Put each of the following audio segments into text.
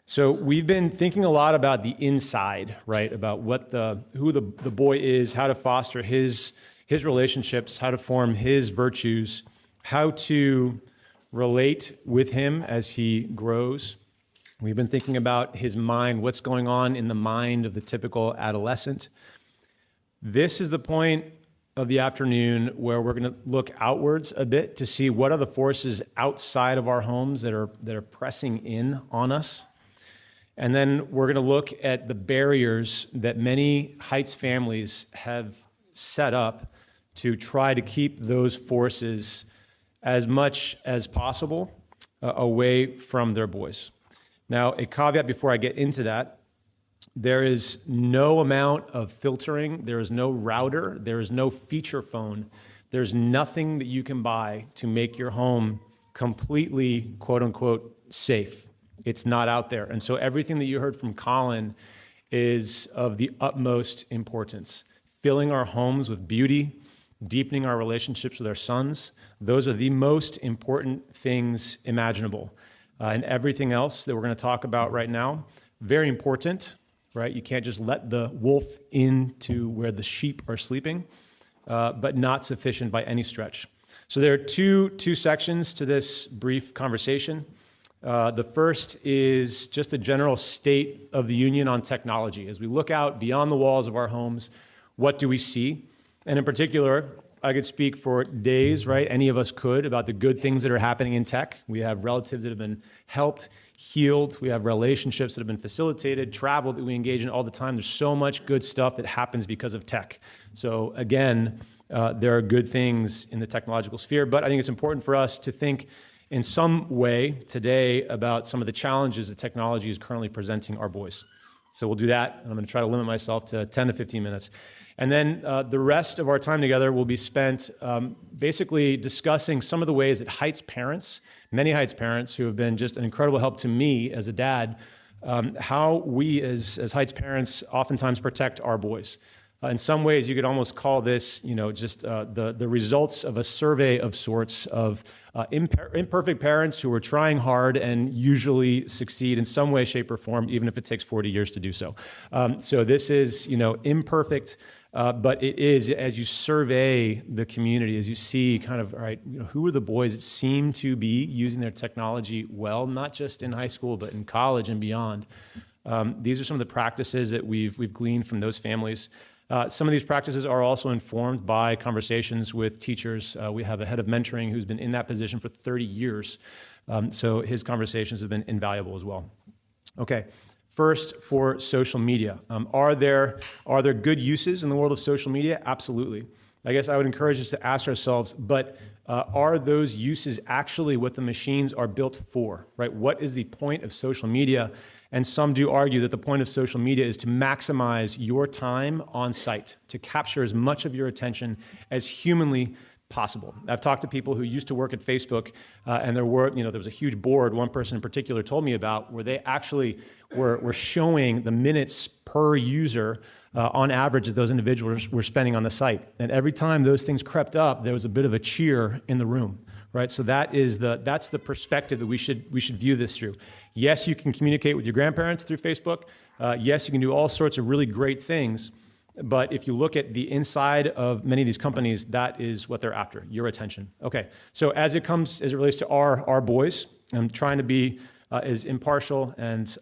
So we've been thinking a lot about the inside, right? About who the boy is, how to foster his relationships, how to form his virtues, how to relate with him as he grows. We've been thinking about his mind, what's going on in the mind of the typical adolescent. This is the point of the afternoon where we're going to look outwards a bit to see what are the forces outside of our homes that are pressing in on us. And then we're going to look at the barriers that many Heights families have set up to try to keep those forces as much as possible away from their boys. Now, a caveat before I get into that, there is no amount of filtering, there is no router, there is no feature phone, there's nothing that you can buy to make your home completely, quote unquote, safe. It's not out there. And so everything that you heard from Colin is of the utmost importance. Filling our homes with beauty, deepening our relationships with our sons, those are the most important things imaginable. And everything else that we're going to talk about right now, very important, right? You can't just let the wolf into where the sheep are sleeping, but not sufficient by any stretch. So there are two sections to this brief conversation. The first is just a general state of the union on technology. As we look out beyond the walls of our homes, what do we see? And in particular, I could speak for days, right? Any of us could, about the good things that are happening in tech. We have relatives that have been helped, healed. We have relationships that have been facilitated, travel that we engage in all the time. There's so much good stuff that happens because of tech. So again, there are good things in the technological sphere, but I think it's important for us to think in some way today about some of the challenges that technology is currently presenting our boys. So we'll do that, and I'm going to try to limit myself to 10 to 15 minutes. And then the rest of our time together will be spent basically discussing some of the ways that Heights parents, many Heights parents who have been just an incredible help to me as a dad, how we as Heights parents oftentimes protect our boys. In some ways, you could almost call this, just the results of a survey of sorts of imperfect parents who are trying hard and usually succeed in some way, shape, or form, even if it takes 40 years to do so. So this is, imperfect, but it is, as you survey the community, as you see kind of, all right, who are the boys that seem to be using their technology well, not just in high school, but in college and beyond. These are some of the practices that we've gleaned from those families. Some of these practices are also informed by conversations with teachers. We have a head of mentoring who's been in that position for 30 years. So his conversations have been invaluable as well. Okay, first for social media. Are there good uses in the world of social media? Absolutely. I guess I would encourage us to ask ourselves, but are those uses actually what the machines are built for, right? What is the point of social media? And some do argue that the point of social media is to maximize your time on site, to capture as much of your attention as humanly possible. I've talked to people who used to work at Facebook, and there was a huge board, one person in particular told me about, where they actually were showing the minutes per user on average that those individuals were spending on the site. And every time those things crept up, there was a bit of a cheer in the room. Right, so that's the perspective that we should view this through. Yes, you can communicate with your grandparents through Facebook. Yes, you can do all sorts of really great things. But if you look at the inside of many of these companies, that is what they're after, your attention. Okay, so as it relates to our boys, I'm trying to be as impartial and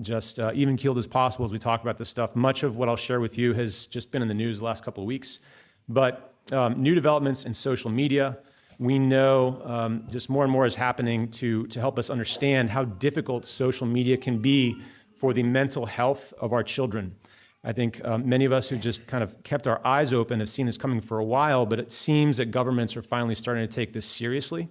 just even-keeled as possible as we talk about this stuff. Much of what I'll share with you has just been in the news the last couple of weeks. But new developments in social media, we know just more and more is happening to help us understand how difficult social media can be for the mental health of our children. I think many of us who just kind of kept our eyes open have seen this coming for a while, but it seems that governments are finally starting to take this seriously.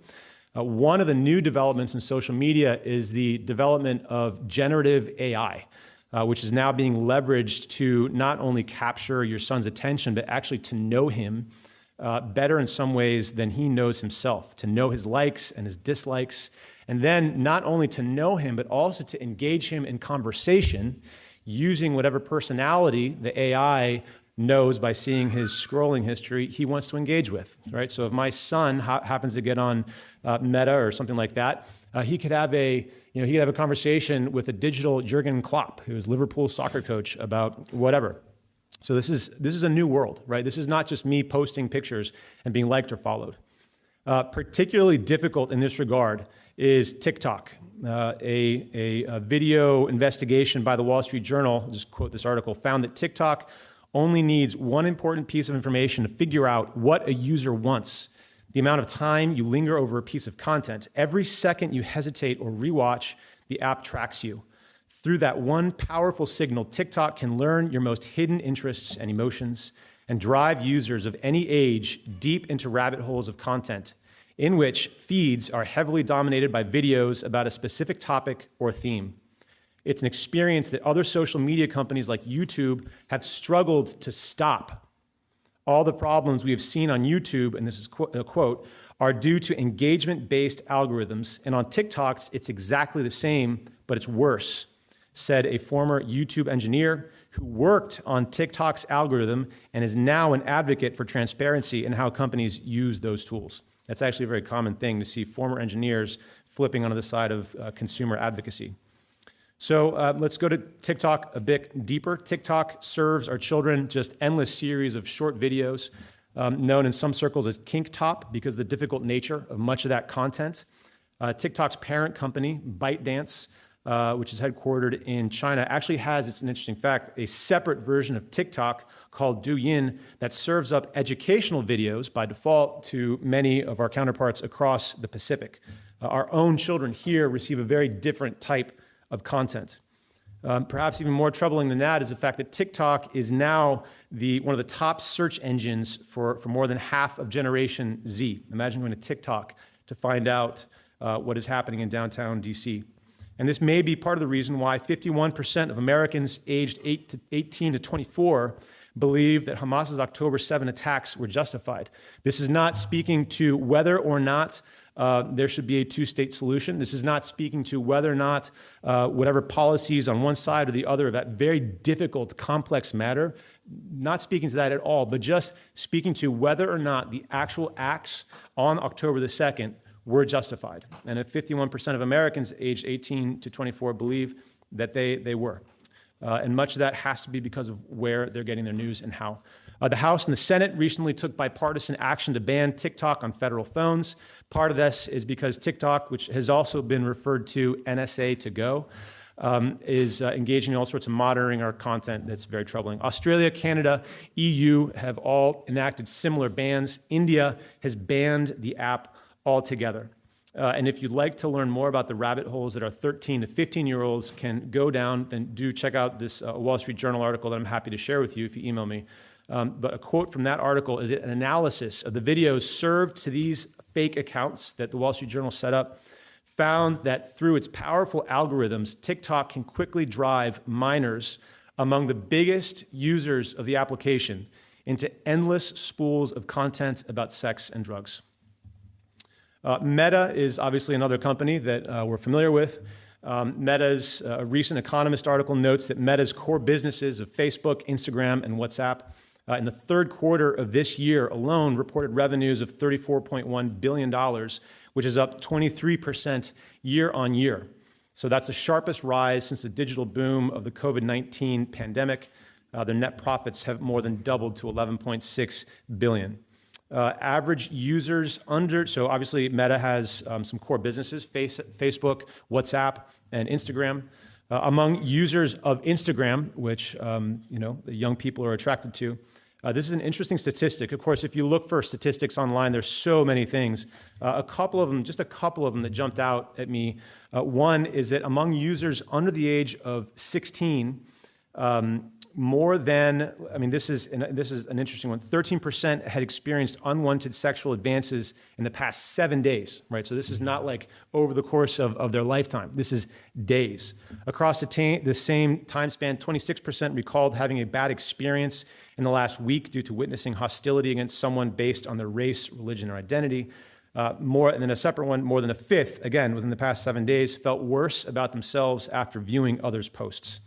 One of the new developments in social media is the development of generative AI, which is now being leveraged to not only capture your son's attention, but actually to know him better in some ways than he knows himself, to know his likes and his dislikes, and then not only to know him, but also to engage him in conversation using whatever personality the AI knows by seeing his scrolling history he wants to engage with, right? So if my son happens to get on Meta or something like that, he could have a conversation with a digital Jurgen Klopp, who is Liverpool's soccer coach, about whatever. So this is a new world, right? This is not just me posting pictures and being liked or followed. Particularly difficult in this regard is TikTok. A video investigation by the Wall Street Journal, I'll just quote this article, found that TikTok only needs one important piece of information to figure out what a user wants: the amount of time you linger over a piece of content. Every second you hesitate or rewatch, the app tracks you. Through that one powerful signal, TikTok can learn your most hidden interests and emotions and drive users of any age deep into rabbit holes of content in which feeds are heavily dominated by videos about a specific topic or theme. It's an experience that other social media companies like YouTube have struggled to stop. All the problems we have seen on YouTube, and this is a quote, are due to engagement-based algorithms, and on TikToks, it's exactly the same, but it's worse, said a former YouTube engineer who worked on TikTok's algorithm and is now an advocate for transparency in how companies use those tools. That's actually a very common thing to see former engineers flipping onto the side of consumer advocacy. So let's go to TikTok a bit deeper. TikTok serves our children just endless series of short videos, known in some circles as kink top because of the difficult nature of much of that content. TikTok's parent company, ByteDance, which is headquartered in China, actually has, it's an interesting fact, a separate version of TikTok called Douyin that serves up educational videos by default to many of our counterparts across the Pacific. Our own children here receive a very different type of content. Perhaps even more troubling than that is the fact that TikTok is now one of the top search engines for more than half of Generation Z. Imagine going to TikTok to find out what is happening in downtown DC. And this may be part of the reason why 51% of Americans aged 18 to 24 believe that Hamas's October 7 attacks were justified. This is not speaking to whether or not there should be a two-state solution. This is not speaking to whether or not whatever policies on one side or the other of that very difficult, complex matter, not speaking to that at all, but just speaking to whether or not the actual acts on October the 2nd were justified. And if 51% of Americans aged 18 to 24 believe that they were. And much of that has to be because of where they're getting their news and how. The House and the Senate recently took bipartisan action to ban TikTok on federal phones. Part of this is because TikTok, which has also been referred to NSA to go, is engaging in all sorts of monitoring our content that's very troubling. Australia, Canada, EU have all enacted similar bans. India has banned the app altogether. And if you'd like to learn more about the rabbit holes that our 13 to 15-year-olds can go down, then do check out this Wall Street Journal article that I'm happy to share with you if you email me. But a quote from that article is an analysis of the videos served to these fake accounts that the Wall Street Journal set up, found that through its powerful algorithms, TikTok can quickly drive minors among the biggest users of the application into endless spools of content about sex and drugs. Meta is obviously another company that we're familiar with. Meta's recent Economist article notes that Meta's core businesses of Facebook, Instagram, and WhatsApp in the third quarter of this year alone reported revenues of $34.1 billion, which is up 23% year on year. So that's the sharpest rise since the digital boom of the COVID-19 pandemic. Their net profits have more than doubled to $11.6 billion. Average users so obviously Meta has some core businesses, Facebook, WhatsApp, and Instagram. Among users of Instagram, which the young people are attracted to, this is an interesting statistic. Of course, if you look for statistics online, there's so many things. Just a couple of them that jumped out at me. One is that among users under the age of 16, more than, this is an interesting one, 13% had experienced unwanted sexual advances in the past 7 days, right? So this is not like over the course of their lifetime. This is days. Across the same time span, 26% recalled having a bad experience in the last week due to witnessing hostility against someone based on their race, religion, or identity. And then a separate one, more than a fifth, again, within the past 7 days, felt worse about themselves after viewing others' posts.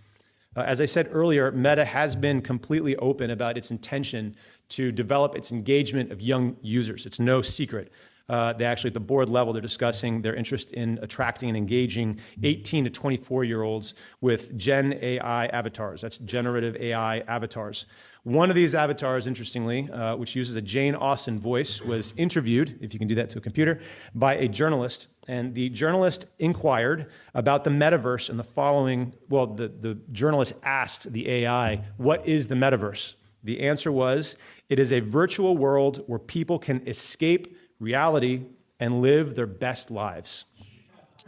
As I said earlier, Meta has been completely open about its intention to develop its engagement of young users. It's no secret. They actually, at the board level, they're discussing their interest in attracting and engaging 18 to 24-year-olds with Gen AI avatars. That's generative AI avatars. One of these avatars, interestingly, which uses a Jane Austen voice, was interviewed, if you can do that to a computer, by a journalist. And the journalist inquired about the metaverse and the following, well, the journalist asked the AI, what is the metaverse? The answer was, it is a virtual world where people can escape reality and live their best lives.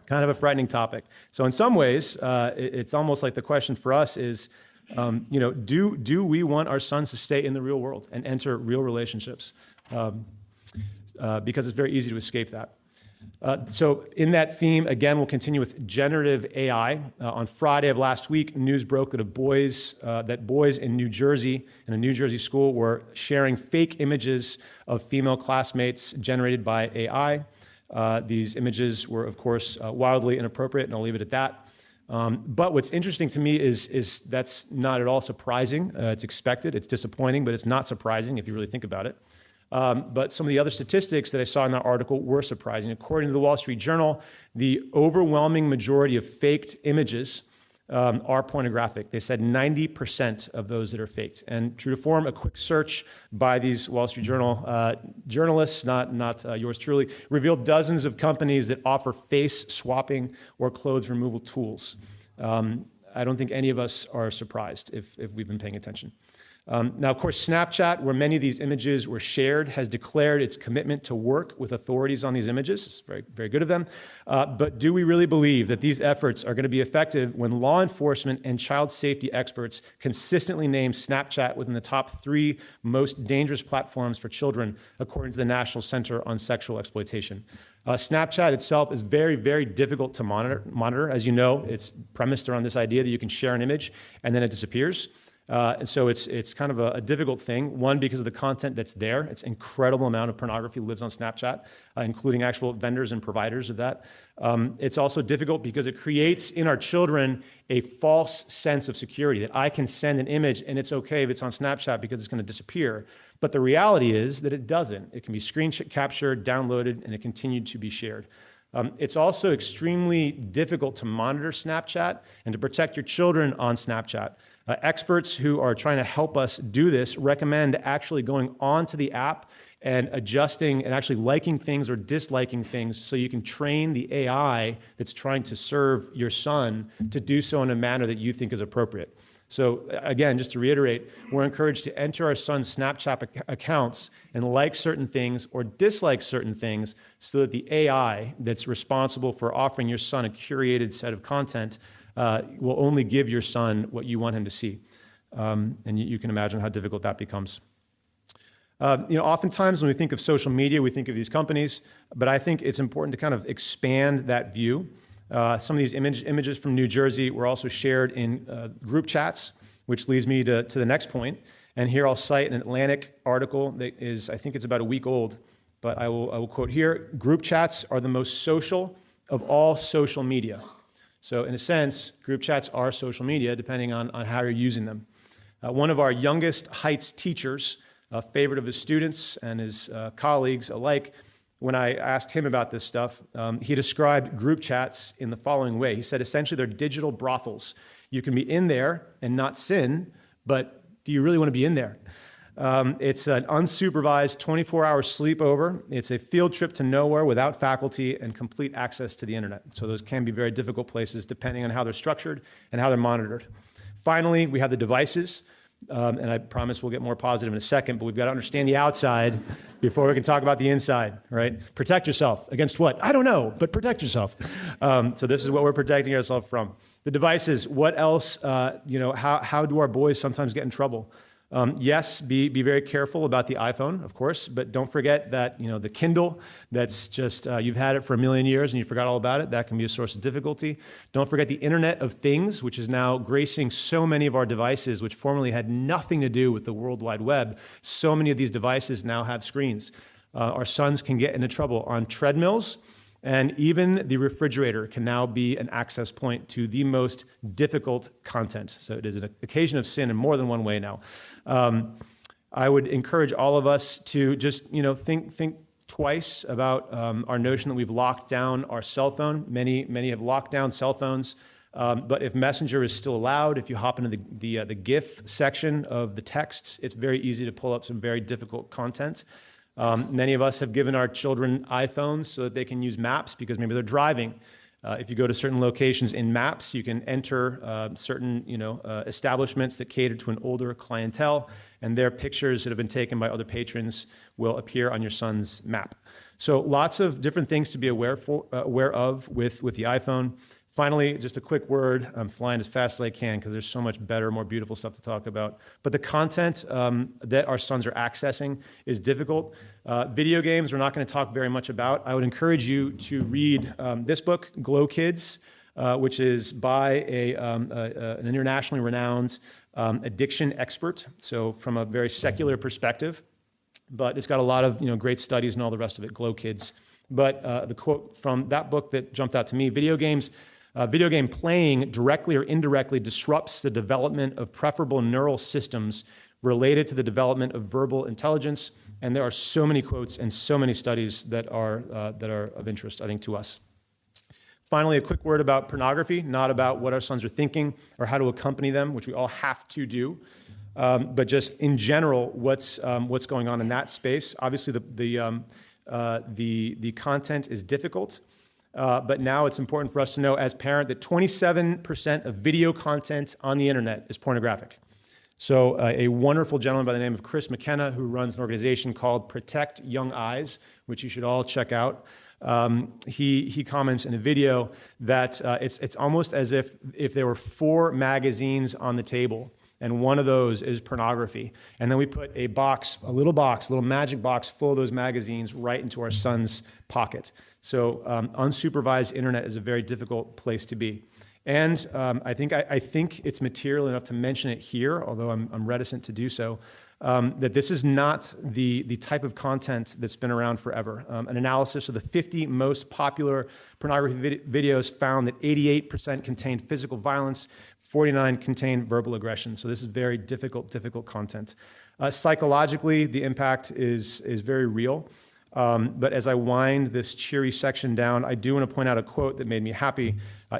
Kind of a frightening topic. So in some ways, it's almost like the question for us is, do we want our sons to stay in the real world and enter real relationships? Because it's very easy to escape that. So in that theme, again, we'll continue with generative AI. On Friday of last week, news broke that boys in New Jersey, in a New Jersey school, were sharing fake images of female classmates generated by AI. These images were, of course, wildly inappropriate, and I'll leave it at that. But what's interesting to me is that's not at all surprising. It's expected, it's disappointing, but it's not surprising if you really think about it. But some of the other statistics that I saw in that article were surprising. According to the Wall Street Journal, the overwhelming majority of faked images are pornographic. They said 90% of those that are faked. And true to form, a quick search by these Wall Street Journal journalists, not yours truly, revealed dozens of companies that offer face swapping or clothes removal tools. I don't think any of us are surprised if we've been paying attention. Now, of course, Snapchat, where many of these images were shared, has declared its commitment to work with authorities on these images. It's very, very good of them. But do we really believe that these efforts are going to be effective when law enforcement and child safety experts consistently name Snapchat within the top 3 most dangerous platforms for children, according to the National Center on Sexual Exploitation? Snapchat itself is very, very difficult to monitor. As you know, it's premised around this idea that you can share an image and then it disappears. And so it's kind of a difficult thing. One, because of the content that's there. It's an incredible amount of pornography lives on Snapchat, including actual vendors and providers of that. It's also difficult because it creates in our children a false sense of security, that I can send an image and it's okay if it's on Snapchat because it's going to disappear. But the reality is that it doesn't. It can be screen captured, downloaded, and it continued to be shared. It's also extremely difficult to monitor Snapchat and to protect your children on Snapchat. Experts who are trying to help us do this recommend actually going onto the app and adjusting and actually liking things or disliking things so you can train the AI that's trying to serve your son to do so in a manner that you think is appropriate. So again, just to reiterate, we're encouraged to enter our son's Snapchat accounts and like certain things or dislike certain things so that the AI that's responsible for offering your son a curated set of content will only give your son what you want him to see. And you can imagine how difficult that becomes. Oftentimes when we think of social media, we think of these companies, but I think it's important to kind of expand that view. Some of these images from New Jersey were also shared in group chats, which leads me to the next point. And here I'll cite an Atlantic article that is, I think it's about a week old, but I will quote here, "Group chats are the most social of all social media." So in a sense, group chats are social media, depending on how you're using them. One of our youngest Heights teachers, a favorite of his students and his colleagues alike, when I asked him about this stuff, he described group chats in the following way. He said, essentially, they're digital brothels. You can be in there and not sin, but do you really want to be in there? It's an unsupervised 24-hour sleepover. It's a field trip to nowhere without faculty and complete access to the internet. So those can be very difficult places depending on how they're structured and how they're monitored. Finally, we have the devices. And I promise we'll get more positive in a second, but we've got to understand the outside before we can talk about the inside, right? Protect yourself against what? I don't know, but protect yourself. So this is what we're protecting ourselves from. The devices, what else, how do our boys sometimes get in trouble? Yes, be very careful about the iPhone, of course, but don't forget that, the Kindle, that's just, you've had it for a million years and you forgot all about it. That can be a source of difficulty. Don't forget the Internet of Things, which is now gracing so many of our devices, which formerly had nothing to do with the World Wide Web. So many of these devices now have screens. Our sons can get into trouble on treadmills, And even the refrigerator can now be an access point to the most difficult content. So it is an occasion of sin in more than one way now. I would encourage all of us to just, think twice about our notion that we've locked down our cell phone. Many have locked down cell phones. But if Messenger is still allowed, if you hop into the GIF section of the texts, it's very easy to pull up some very difficult content. Many of us have given our children iPhones so that they can use maps because maybe they're driving. If you go to certain locations in maps, you can enter certain establishments that cater to an older clientele, and their pictures that have been taken by other patrons will appear on your son's map. So lots of different things to be aware of with the iPhone. Finally, just a quick word. I'm flying as fast as I can because there's so much better, more beautiful stuff to talk about. But the content that our sons are accessing is difficult. Video games we're not going to talk very much about. I would encourage you to read this book, Glow Kids, which is by an internationally renowned addiction expert, so from a very secular perspective. But it's got a lot of great studies and all the rest of it, Glow Kids. But the quote from that book that jumped out to me, video game playing directly or indirectly disrupts the development of preferable neural systems related to the development of verbal intelligence. And there are so many quotes and so many studies that are of interest, I think, to us. Finally, a quick word about pornography, not about what our sons are thinking or how to accompany them, which we all have to do, but just in general, what's going on in that space. Obviously, the content is difficult. But now it's important for us to know as parent that 27% of video content on the internet is pornographic. So a wonderful gentleman by the name of Chris McKenna, who runs an organization called Protect Young Eyes, which you should all check out. He comments in a video that it's almost as if there were 4 magazines on the table, and one of those is pornography. And then we put a little magic box full of those magazines right into our son's pocket. So unsupervised internet is a very difficult place to be. And I think it's material enough to mention it here, although I'm reticent to do so, that this is not the type of content that's been around forever. An analysis of the 50 most popular pornography videos found that 88% contained physical violence, 49 contained verbal aggression. So this is very difficult content. Psychologically, the impact is very real. But as I wind this cheery section down, I do want to point out a quote that made me happy.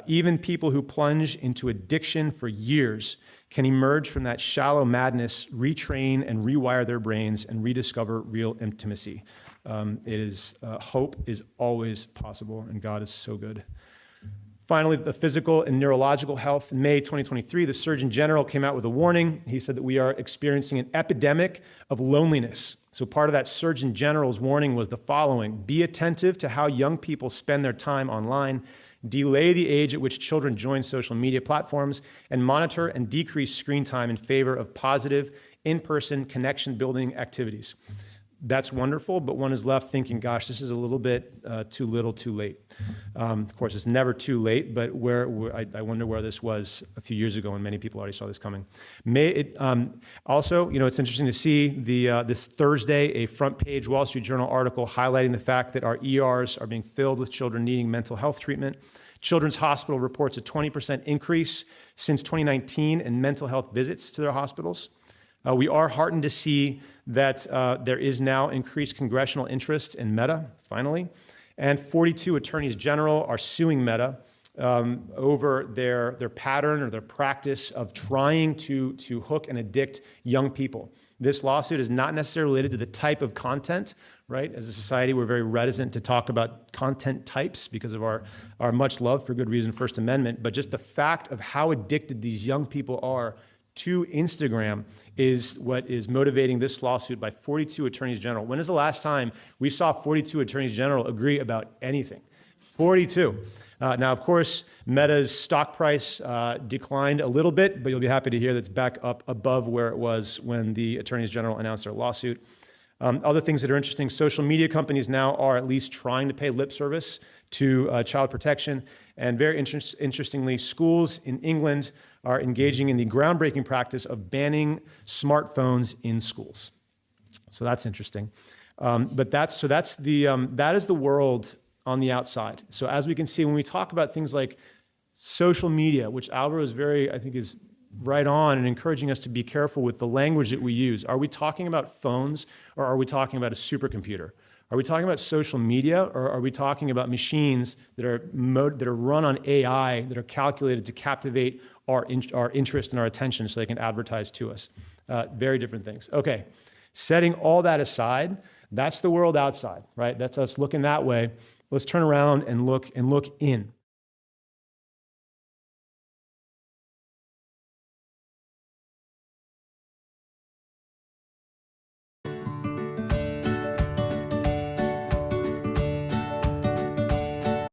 Even people who plunge into addiction for years can emerge from that shallow madness, retrain and rewire their brains, and rediscover real intimacy. Hope is always possible, and God is so good. Finally, the physical and neurological health. In May 2023, the Surgeon General came out with a warning. He said that we are experiencing an epidemic of loneliness. So part of that Surgeon General's warning was the following: be attentive to how young people spend their time online, delay the age at which children join social media platforms, and monitor and decrease screen time in favor of positive, in-person, connection-building activities. That's wonderful, but one is left thinking, gosh, this is a little bit too little, too late. Of course, it's never too late, but I wonder where this was a few years ago, and many people already saw this coming. Also, it's interesting to see this Thursday, a front-page Wall Street Journal article highlighting the fact that our ERs are being filled with children needing mental health treatment. Children's Hospital reports a 20% increase since 2019 in mental health visits to their hospitals. We are heartened to see that there is now increased congressional interest in Meta, finally, and 42 attorneys general are suing Meta over their pattern or their practice of trying to hook and addict young people. This lawsuit is not necessarily related to the type of content, right? As a society, we're very reticent to talk about content types because of our much love, for good reason, First Amendment, but just the fact of how addicted these young people are to Instagram is what is motivating this lawsuit by 42 attorneys general. When is the last time we saw 42 attorneys general agree about anything? 42. Now, of course, Meta's stock price declined a little bit, but you'll be happy to hear that's back up above where it was when the attorneys general announced their lawsuit. Other things that are interesting, social media companies now are at least trying to pay lip service to child protection. And very interestingly, schools in England are engaging in the groundbreaking practice of banning smartphones in schools. So that's interesting. But that is the world on the outside. So as we can see, when we talk about things like social media, which Alvaro is is right on and encouraging us to be careful with the language that we use. Are we talking about phones or are we talking about a supercomputer? Are we talking about social media or are we talking about machines that are run on AI that are calculated to captivate our interest and our attention so they can advertise to us? Very different things. Okay, setting all that aside, that's the world outside, right? That's us looking that way. Let's turn around and look in.